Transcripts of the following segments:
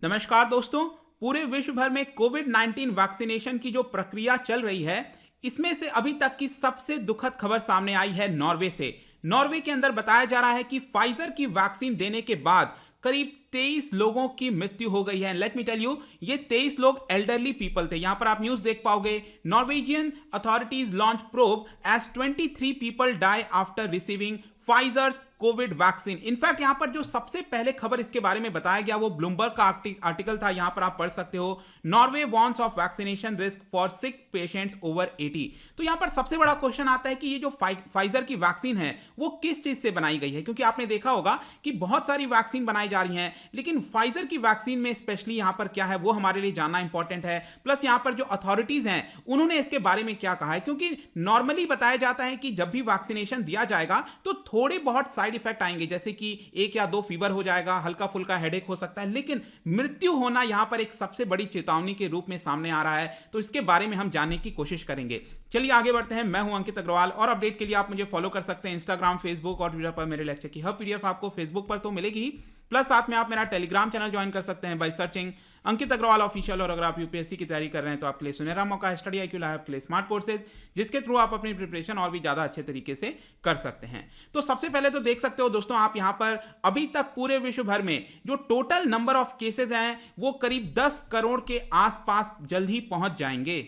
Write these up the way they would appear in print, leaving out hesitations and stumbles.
नमस्कार दोस्तों। पूरे विश्व भर में कोविड-19 वैक्सीनेशन की जो प्रक्रिया चल रही है, इसमें से अभी तक की सबसे दुखद खबर सामने आई है नॉर्वे से। नॉर्वे के अंदर बताया जा रहा है कि फाइजर की वैक्सीन देने के बाद करीब 23 लोगों की मृत्यु हो गई है। लेट मी टेल यू, ये 23 लोग एल्डरली पीपल थे। यहां पर आप न्यूज देख पाओगे, Norwegian authorities launch probe as 23 people die after receiving Pfizer's covid vaccine. In fact यहां पर जो सबसे पहले खबर इसके बारे में बताया गया वो ब्लूमबर्ग का आर्टिकल था। यहां पर आप पढ़ सकते हो, Norway warns of vaccination risk for sick patients over 80। तो यहां पर सबसे बड़ा क्वेश्चन आता है कि ये जो फाइजर की वैक्सीन है वो किस चीज से बनाई गई है, क्योंकि आपने देखा होगा कि बहुत सारी वैक्सीन बनाई जा रही हैं, लेकिन फाइजर की वैक्सीन में स्पेशली यहां पर क्या है वो हमारे लिए जानना इंपॉर्टेंट है। प्लस यहां पर जो अथॉरिटीज हैं उन्होंने इसके बारे में क्या कहा है, क्योंकि नॉर्मली बताया जाता है कि जब भी वैक्सीनेशन दिया जाएगा तो थोड़े बहुत साइड इफेक्ट आएंगे, जैसे कि 1 या 2 फीवर हो जाएगा, हल्का फुल्का हेडेक हो सकता है, लेकिन मृत्यु होना यहां पर एक सबसे बड़ी चेतावनी के रूप में सामने आ रहा है। तो इसके बारे में हम जानने की कोशिश करेंगे। चलिए आगे बढ़ते हैं। मैं हूं अंकित अग्रवाल और अपडेट के लिए आप मुझे फॉलो कर सकते हैं इंस्टाग्राम, फेसबुक और ट्विटर पर। मेरे लेक्चर की हर पीडीएफ आपको फेसबुक पर तो मिलेगी, प्लस साथ में आप मेरा टेलीग्राम चैनल ज्वाइन कर सकते हैं by searching Ankit Agarwal official. और अगर आप यूपीएससी की तैयारी कर रहे हैं तो आपके लिए सुनहरा मौका है स्टडी IQ लैब के लिए स्मार्ट कोर्सेज, जिसके थ्रू आप अपनी प्रिपरेशन और भी ज्यादा अच्छे तरीके से कर सकते हैं। तो सबसे पहले तो देख सकते हो दोस्तों आप यहां पर अभी तक पूरे विश्व भर में जो टोटल नंबर ऑफ केसेस हैं वो करीब 10 करोड़ के आसपास जल्द ही पहुंच जाएंगे।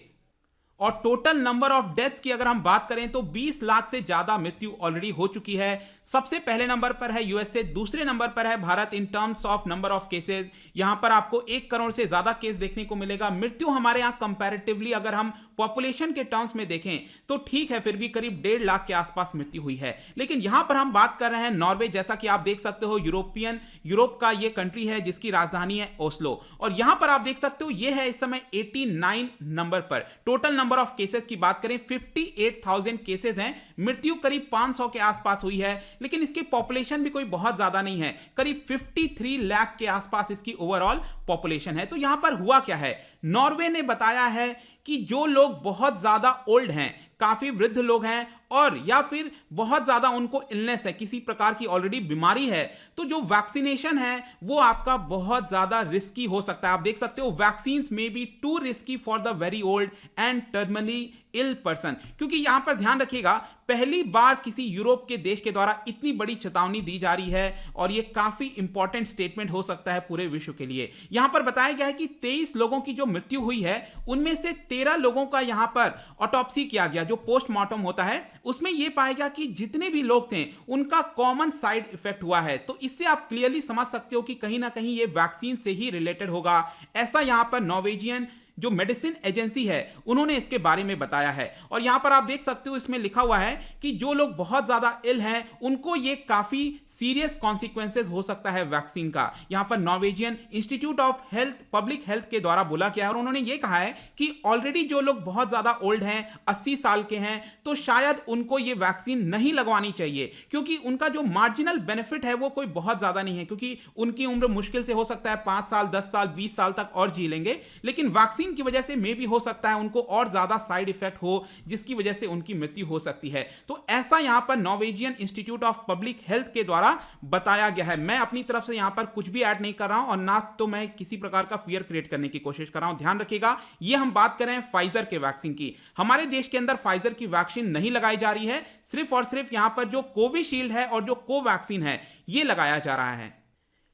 और टोटल नंबर ऑफ डेथ्स की अगर हम बात करें तो 20 लाख से ज्यादा मृत्यु ऑलरेडी हो चुकी है। सबसे पहले नंबर पर है यूएसए, दूसरे नंबर पर है Bharat in terms of number of cases. यहां पर आपको 1 करोड़ से ज्यादा केस देखने को मिलेगा। मृत्यु हमारे यहां कंपैरेटिवली अगर हम पॉपुलेशन के टर्म्स में देखें तो ठीक है, फिर भी करीब 1.5 लाख के आसपास मृत्यु हुई है। लेकिन यहां पर हम बात कर रहे हैं नॉर्वे, जैसा कि आप देख सकते हो यूरोप का ये कंट्री है जिसकी राजधानी है ओस्लो। और यहां पर आप देख सकते हो ये है इस समय 89 नंबर पर। टोटल नंबर ऑफ केसेस की बात करें 58,000 केसेस हैं, मृत्यु करीब 500 के आसपास हुई है। लेकिन इसकी पॉपुलेशन भी कोई बहुत ज्यादा नहीं है, करीब 53 लाख के आसपास इसकी ओवरऑल पॉपुलेशन है। तो यहां पर हुआ क्या है, नॉर्वे ने बताया है कि जो लोग बहुत ज्यादा ओल्ड हैं, काफी वृद्ध लोग हैं और या फिर बहुत ज्यादा उनको इलनेस है, किसी प्रकार की ऑलरेडी बीमारी है, तो जो वैक्सीनेशन है वो आपका बहुत ज्यादा रिस्की हो सकता है। आप देख सकते हो वैक्सीन्स में be too risky for the very old and terminally ill person. क्योंकि यहां पर ध्यान रखिएगा, पहली बार किसी यूरोप के देश के द्वारा इतनी बड़ी चेतावनी दी जा रही है और यह काफी इंपॉर्टेंट स्टेटमेंट हो सकता है पूरे विश्व के लिए। यहां पर बताया गया है कि 23 लोगों की जो मृत्यु हुई है उनमें से 13 लोगों का यहां पर ऑटोप्सी किया गया, जो पोस्टमार्टम होता है उसमें यह पाया गया कि जितने भी लोग थे उनका कॉमन साइड इफेक्ट हुआ है। तो इससे आप क्लियरली समझ सकते हो कि कहीं ना कहीं यह वैक्सीन से ही रिलेटेड होगा। ऐसा यहां पर नॉर्वेजियन जो मेडिसिन एजेंसी है उन्होंने इसके बारे में बताया है। और यहां पर आप देख सकते हो इसमें लिखा हुआ है कि जो लोग बहुत ज्यादा इल हैं उनको ये काफी सीरियस कॉन्सिक्वेंसेस हो सकता है वैक्सीन का। यहां पर Norwegian institute of health public health के द्वारा बोला गया है और उन्होंने ये कहा है कि ऑलरेडी जो लोग बहुत ज्यादा ओल्ड हैं, 80 साल के हैं, तो शायद उनको ये वैक्सीन नहीं लगवानी चाहिए, क्योंकि उनका जो मार्जिनल बेनिफिट है वो कोई बहुत ज्यादा नहीं है, क्योंकि उनकी उम्र मुश्किल से हो सकता है 5 साल 10 साल 20 साल तक और जी लेंगे। लेकिन वैक्सीन की वजह से मे भी हो सकता है उनको और ज्यादा साइड इफेक्ट हो, जिसकी वजह से उनकी मृत्यु हो सकती है। तो ऐसा यहां पर Norwegian institute of public health के द्वारा बताया गया है। मैं अपनी तरफ से यहां पर कुछ भी ऐड नहीं कर रहा हूं और ना तो मैं किसी प्रकार का फियर क्रिएट करने की कोशिश कर रहा हूं। ध्यान रखिएगा, ये हम बात कर रहे हैं फाइजर के वैक्सीन की। हमारे देश के अंदर फाइजर की वैक्सीन नहीं लगाई जा रही है, सिर्फ और सिर्फ यहां पर जो कोविशील्ड है और जो कोवैक्सीन है ये लगाया जा रहा है।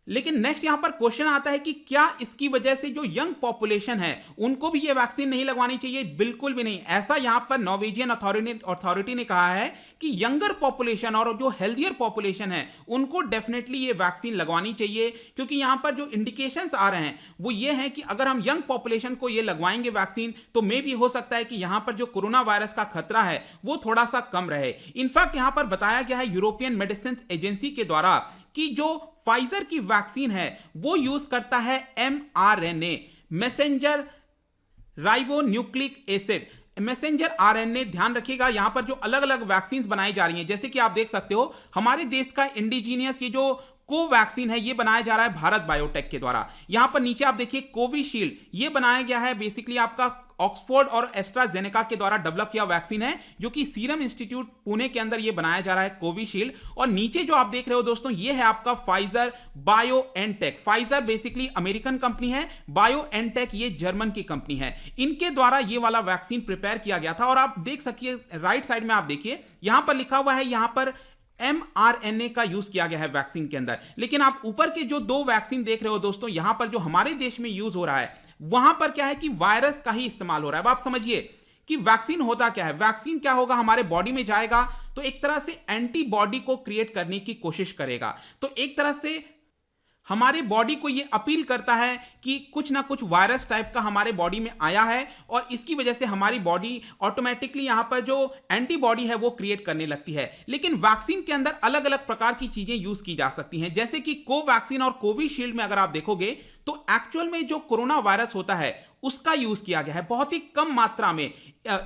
लेकिन नेक्स्ट यहां पर क्वेश्चन आता है कि क्या इसकी वजह से जो यंग पॉपुलेशन है उनको भी ये वैक्सीन नहीं लगवानी चाहिए? बिल्कुल भी नहीं। ऐसा यहां पर नॉर्वेजियन अथॉरिटी ने कहा है कि यंगर पॉपुलेशन और जो हेल्थियर पॉपुलेशन है उनको डेफिनेटली ये वैक्सीन लगवानी चाहिए, क्योंकि यहां पर जो इंडिकेशंस आ रहे हैं वो ये हैं कि अगर हम यंग पॉपुलेशन को ये लगवाएंगे वैक्सीन तो मे भी हो सकता है कि यहां पर जो कोरोना वायरस का खतरा है वो थोड़ा सा कम रहे। इनफैक्ट यहां पर बताया गया है यूरोपियन मेडिसिन एजेंसी के द्वारा कि जो फाइजर की वैक्सीन है वो यूज करता है mRNA, messenger ribonucleic acid, messenger RNA. ध्यान रखिएगा यहां पर जो अलग अलग वैक्सीन बनाई जा रही हैं, जैसे कि आप देख सकते हो हमारे देश का इंडिजीनियस ये जो कोवैक्सीन है ये बनाया जा रहा है भारत बायोटेक के द्वारा। यहां पर नीचे आप देखिए कोविशील्ड, ये बनाया गया है बेसिकली आपका ऑक्सफोर्ड और एस्ट्राजेनेका के द्वारा डेवलप किया वैक्सीन है, जो कि सीरम इंस्टीट्यूट पुणे के अंदर ये बनाया जा रहा है, कोविशील्ड। और नीचे जो आप देख रहे हो दोस्तों, ये है आपका Pfizer BioNTech. Pfizer basically American company है, बायोएनटेक ये जर्मन की कंपनी है। इनके द्वारा ये वाला वैक्सीन प्रिपेयर किया गया था। और आप देख सकिए राइट साइड में, आप देखिए यहां पर लिखा हुआ है, यहां पर mRNA का यूज किया गया है वैक्सीन के अंदर। लेकिन आप ऊपर के जो दो वैक्सीन देख रहे हो दोस्तों, यहां पर जो हमारे देश में यूज हो रहा है, वहां पर क्या है कि वायरस का ही इस्तेमाल हो रहा है। अब आप समझिए कि वैक्सीन होता क्या है। वैक्सीन क्या होगा, हमारे बॉडी में जाएगा तो एक तरह से एंटीबॉडी को क्रिएट करने की कोशिश करेगा। तो एक तरह से हमारे बॉडी को यह अपील करता है कि कुछ ना कुछ वायरस टाइप का हमारे बॉडी में आया है, और इसकी वजह से हमारी बॉडी ऑटोमेटिकली यहां पर जो एंटीबॉडी है वो क्रिएट करने लगती है। लेकिन वैक्सीन के अंदर अलग अलग प्रकार की चीजें यूज की जा सकती हैं, जैसे कि कोवैक्सीन और कोविशील्ड में अगर आप देखोगे तो एक्चुअल में जो कोरोना वायरस होता है उसका यूज किया गया है, बहुत ही कम मात्रा में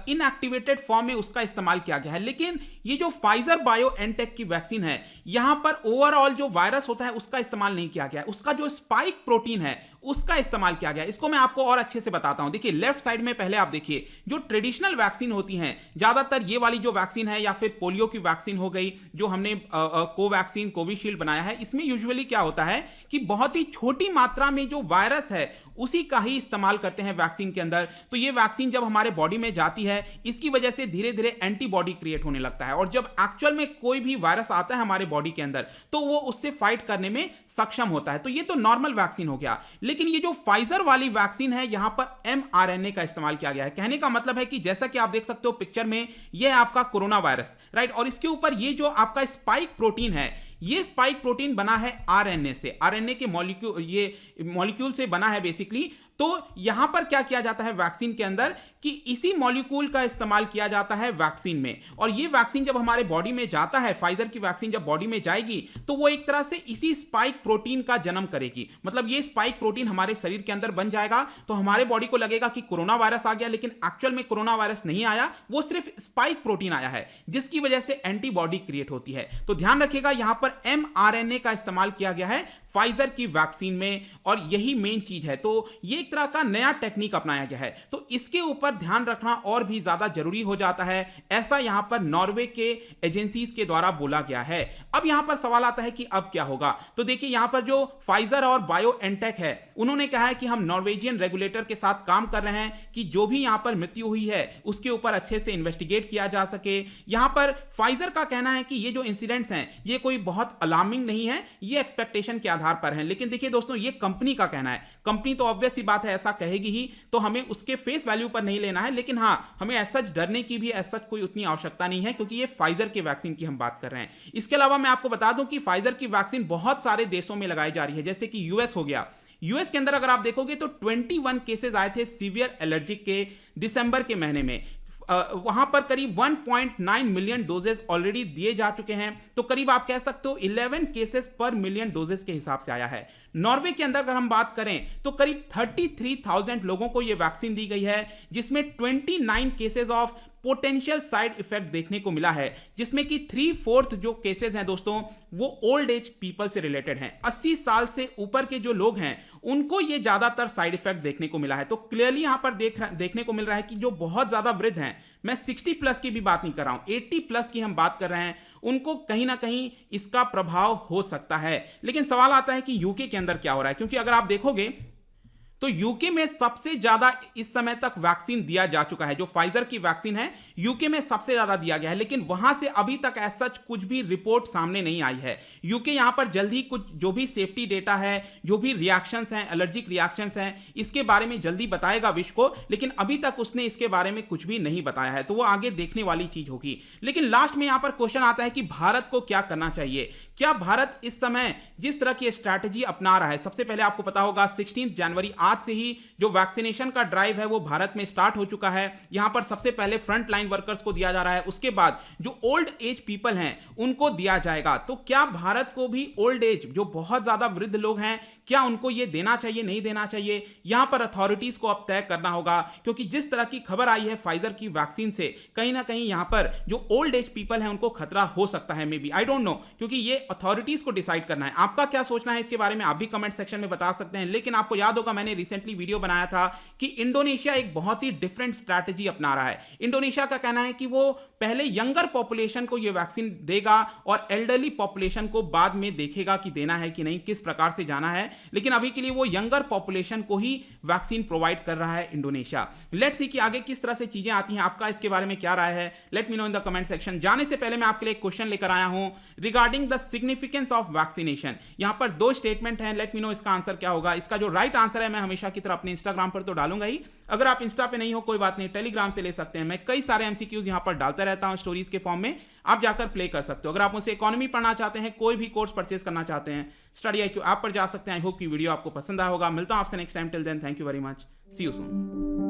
इनएक्टिवेटेड फॉर्म में उसका इस्तेमाल किया गया है। लेकिन ये जो फाइजर बायोएनटेक की वैक्सीन है, यहां पर ओवरऑल जो वायरस होता है उसका इस्तेमाल नहीं किया गया है, उसका जो स्पाइक प्रोटीन है उसका इस्तेमाल किया गया है। इसको मैं आपको और अच्छे से बताता हूं। देखिए लेफ्ट साइड में पहले आप देखिए, जो ट्रेडिशनल वैक्सीन होती हैं, ज्यादातर ये वाली जो वैक्सीन है या फिर पोलियो की वैक्सीन हो गई, जो हमने कोवैक्सीन कोविशील्ड बनाया है, इसमें यूजुअली क्या होता है कि बहुत ही छोटी मात्रा में जो वायरस है उसी का ही इस्तेमाल करते हैं वैक्सीन के अंदर। तो ये वैक्सीन जब हमारे बॉडी में जाती है, इसकी वजह से धीरे धीरे एंटीबॉडी क्रिएट होने लगता है, और जब एक्चुअल में कोई भी वायरस आता है हमारे बॉडी के अंदर तो वो उससे फाइट करने में सक्षम होता है। तो ये तो नॉर्मल वैक्सीन हो गया। लेकिन ये जो फाइजर वाली वैक्सीन है, यहां पर mRNA का इस्तेमाल किया गया है। कहने का मतलब है कि जैसा कि आप देख सकते हो पिक्चर में, ये आपका कोरोना वायरस, राइट, और इसके ऊपर ये जो आपका स्पाइक प्रोटीन है, ये स्पाइक प्रोटीन बना है आरएनए से, आरएनए के मॉलिक्यूल, ये मॉलिक्यूल से बना है बेसिकली। तो यहां पर क्या किया जाता है वैक्सीन के अंदर कि इसी मॉलिक्यूल का इस्तेमाल किया जाता है वैक्सीन में, और ये वैक्सीन जब हमारे बॉडी में जाता है, फाइजर की वैक्सीन जब बॉडी में जाएगी तो वो एक तरह से इसी स्पाइक प्रोटीन का जन्म करेगी। मतलब ये स्पाइक प्रोटीन हमारे शरीर के अंदर बन जाएगा, तो हमारे बॉडी को लगेगा कि कोरोना वायरस आ गया, लेकिन एक्चुअल में कोरोना वायरस नहीं आया, वो सिर्फ स्पाइक प्रोटीन आया है, जिसकी वजह से एंटीबॉडी क्रिएट होती है। तो ध्यान रखिएगा, यहां पर mRNA का इस्तेमाल किया गया है फाइजर की वैक्सीन में, और यही मेन चीज है। तो ये एक तरह का नया टेक्निक अपनाया गया है, तो इसके ऊपर ध्यान रखना और भी ज्यादा जरूरी हो जाता है, ऐसा यहां पर नॉर्वे के एजेंसीज के द्वारा बोला गया है। अब यहां पर सवाल आता है कि अब क्या होगा। तो देखिए यहां पर जो फाइजर और बायोएनटेक है, उन्होंने कहा है कि हम नॉर्वेजियन रेगुलेटर के साथ काम कर रहे हैं कि जो भी यहां पर मृत्यु हुई है उसके ऊपर अच्छे से इन्वेस्टिगेट किया जा सके। यहां पर फाइजर का कहना है कि ये जो इंसिडेंट्स हैं ये कोई बहुत अलार्मिंग नहीं है, ये एक्सपेक्टेशन के आधार पर हैं। लेकिन देखिए दोस्तों, ये कंपनी का कहना है, कंपनी तो ऑब्वियस सी बात है ऐसा कहेगी ही, तो हमें उसके फेस वैल्यू पर नहीं लेना है। लेकिन हां, हमें ऐसा डरने की भी ऐसा कोई उतनी आवश्यकता नहीं है, क्योंकि ये फाइजर के वैक्सीन की हम बात कर रहे हैं। इसके अलावा मैं आपको बता दूं कि फाइजर की वैक्सीन बहुत सारे देशों में लगाई जा रही है, जैसे कि यूएस हो गया। यूएस के अंदर अगर आप देखोगे तो 21 केसेस आए थे सीवियर एलर्जिक के दिसंबर के महीने में। वहां पर करीब 1.9 मिलियन डोजेस ऑलरेडी दिए जा चुके हैं, तो करीब आप कह सकते हो 11 केसेस पर मिलियन डोजेस के हिसाब से आया है। नॉर्वे के अंदर अगर हम बात करें तो करीब 33,000 लोगों को यह वैक्सीन दी गई है, जिसमें 29 cases of potential side effect देखने को मिला है, जिसमें कि 3/4 जो केसेस हैं दोस्तों वो ओल्ड एज पीपल से रिलेटेड हैं। 80 साल से ऊपर के जो लोग हैं उनको ये ज्यादातर साइड इफेक्ट देखने को मिला है। तो क्लियरली यहां पर देखने को मिल रहा है कि जो बहुत ज्यादा वृद्ध हैं, मैं 60 प्लस की भी बात नहीं कर रहा हूं, 80 प्लस की हम बात कर रहे हैं, उनको कहीं ना कहीं इसका प्रभाव हो सकता है। लेकिन सवाल आता है कि यूके के अंदर क्या हो रहा है, क्योंकि अगर आप देखोगे तो यूके में सबसे ज्यादा इस समय तक वैक्सीन दिया जा चुका है। जो फाइजर की वैक्सीन है यूके में सबसे ज्यादा दिया गया है, लेकिन वहां से अभी तक ऐसा कुछ भी रिपोर्ट सामने नहीं आई है। यूके यहां पर जल्दी कुछ जो भी सेफ्टी डेटा है, जो भी रिएक्शंस हैं, एलर्जिक रिएक्शंस हैं, इसके बारे में जल्दी बताएगा विश्व को, लेकिन अभी तक उसने इसके बारे में कुछ भी नहीं बताया है, तो वो आगे देखने वाली चीज होगी। लेकिन लास्ट में यहां पर क्वेश्चन आता है कि भारत को क्या करना चाहिए। क्या भारत इस समय जिस तरह की स्ट्रैटेजी अपना रहा है, सबसे पहले आपको पता होगा 16 जनवरी आज से ही जो वैक्सीनेशन का ड्राइव है वो भारत में स्टार्ट हो चुका है। यहां पर सबसे पहले फ्रंट लाइन वर्कर्स को दिया जा रहा है, उसके बाद जो ओल्ड एज पीपल हैं उनको दिया जाएगा। तो क्या भारत को भी ओल्ड एज, जो बहुत ज्यादा वृद्ध लोग हैं, क्या उनको ये देना चाहिए नहीं देना चाहिए, यहां पर अथॉरिटीज को अब तय करना होगा, क्योंकि जिस तरह की खबर आई है फाइजर की वैक्सीन से, कहीं ना कहीं यहां पर जो ओल्ड एज पीपल है उनको खतरा हो सकता है, may be, I don't know, क्योंकि ये अथॉरिटीज को डिसाइड करना है। आपका क्या सोचना है इसके बारे में आप भी कमेंट सेक्शन में बता सकते हैं। लेकिन आपको याद होगा मैंने रिसेंटली वीडियो बनाया था कि इंडोनेशिया एक बहुत ही डिफरेंट स्ट्रैटेजी अपना रहा है। इंडोनेशिया का कहना है कि वो पहले यंगर पॉपुलेशन को ये वैक्सीन देगा और एल्डरली पॉपुलेशन को बाद में देखेगा कि देना है कि नहीं, किस प्रकार से जाना है, लेकिन अभी के लिए वो यंगर पॉपुलेशन को ही वैक्सीन प्रोवाइड कर रहा है इंडोनेशिया। लेट्स सी कि आगे किस तरह से चीजें आती हैं, आपका इसके बारे में क्या राय है, let me know in the comment section. जाने से पहले मैं आपके लिए एक क्वेश्चन लेकर आया हूं regarding the significance of vaccination. यहां पर दो स्टेटमेंट हैं, लेट मी नो इसका आंसर क्या होगा। इसका जो राइट आंसर है मैं हमेशा की तरह अपने इंस्टाग्राम पर तो डालूंगा ही, अगर आप इंस्टा पे नहीं हो कोई बात नहीं, टेलीग्राम से ले सकते हैं। मैं कई सारे एमसीक्यूज यहां पर डालता रहता हूं स्टोरीज के फॉर्म में, आप जाकर प्ले कर सकते हो। अगर आप मुझसे इकोनॉमी पढ़ना चाहते हैं, कोई भी कोर्स परचेज करना चाहते हैं, स्टडी IQ ऐप पर जा सकते हैं। आई होप की वीडियो आपको पसंद आया होगा। मिलता हूं आपसे next time, till then thank you very much, see you soon.